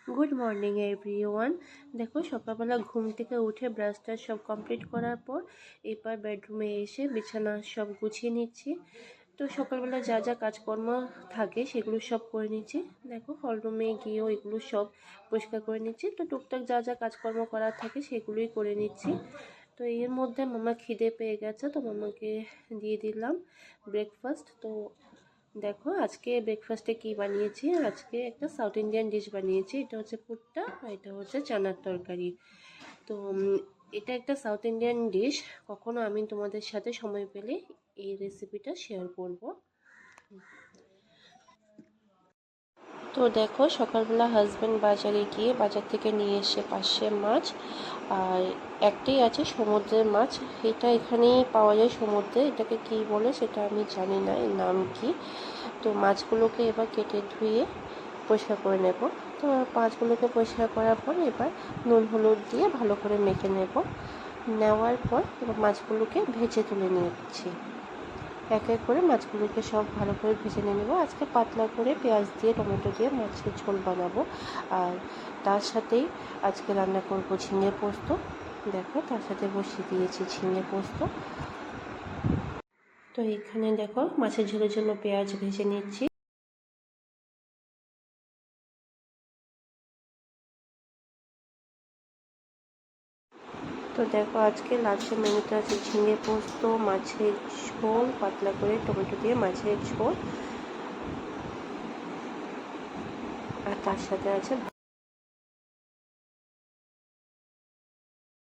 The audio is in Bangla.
Good morning everyone. দেখো সকালবেলা ঘুম থেকে উঠে ব্রাশটা সব কমপ্লিট করার পর এবার বেডরুমে এসে বিছানা সব গুছিয়ে নিচ্ছি। তো সকালবেলা যা যা কাজকর্ম থাকে সেগুলো সব করে নিচ্ছি। দেখো হলরুমে গিয়েও এগুলো সব পরিষ্কার করে নিচ্ছি। তো টুকটাক যা যা কাজকর্ম করার থাকে সেগুলোই করে নিচ্ছি। তো এর মধ্যে মামা খিদে পেয়ে গেছে, তো মামাকে দিয়ে দিলাম ব্রেকফাস্ট। তো দেখো আজকে ব্রেকফাস্টে কি বানিয়েছি, আজকে একটা সাউথ ইন্ডিয়ান ডিশ বানিয়েছি। এটা হচ্ছে পুট্টা আর এটা হচ্ছে চানার তরকারি। তো এটা একটা সাউথ ইন্ডিয়ান ডিশ। কখনো আমি তোমাদের সাথে সময় পেলে এই রেসিপিটা শেয়ার করব। তো দেখো সকালবেলা হাজব্যান্ড বাজারে গিয়ে বাজার থেকে নিয়ে এসে পার্শে মাছ, আর একটাই আছে সমুদ্রের মাছ। এটা এখানেই পাওয়া যায় সমুদ্রে, এটাকে কি বলে সেটা আমি জানি না, এর নাম কি। তো মাছগুলোকে এবার কেটে ধুয়ে পরিষ্কার করে নেব। তো মাছগুলোকে পরিষ্কার করার পর এবার নুন হলুদ দিয়ে ভালো করে মেখে নেওয়ার পর এবার মাছগুলোকে ভেজে তুলে নিচ্ছি। এক এক করে মাছগুলোকে সব ভালো করে ভেজে নিয়ে নেবো। আজকে পাতলা করে পেঁয়াজ দিয়ে টমেটো দিয়ে মাছের ঝোল বানাবো, আর তার সাথেই আজকে রান্না করব ঝিঙে পোস্ত। দেখো তার সাথে বসিয়ে দিয়েছি ঝিঙে পোস্ত। তো এখানে দেখো মাছের ঝোলের জন্য পেঁয়াজ ভেজে নিচ্ছি। তো দেখো আজকে লাঞ্চের মেনুতে আছে ঝিঙে পোস্ত, মাছের ঝোল, পাতলা করে টমেটো দিয়ে মাছের ঝোল, আর তার সাথে আছে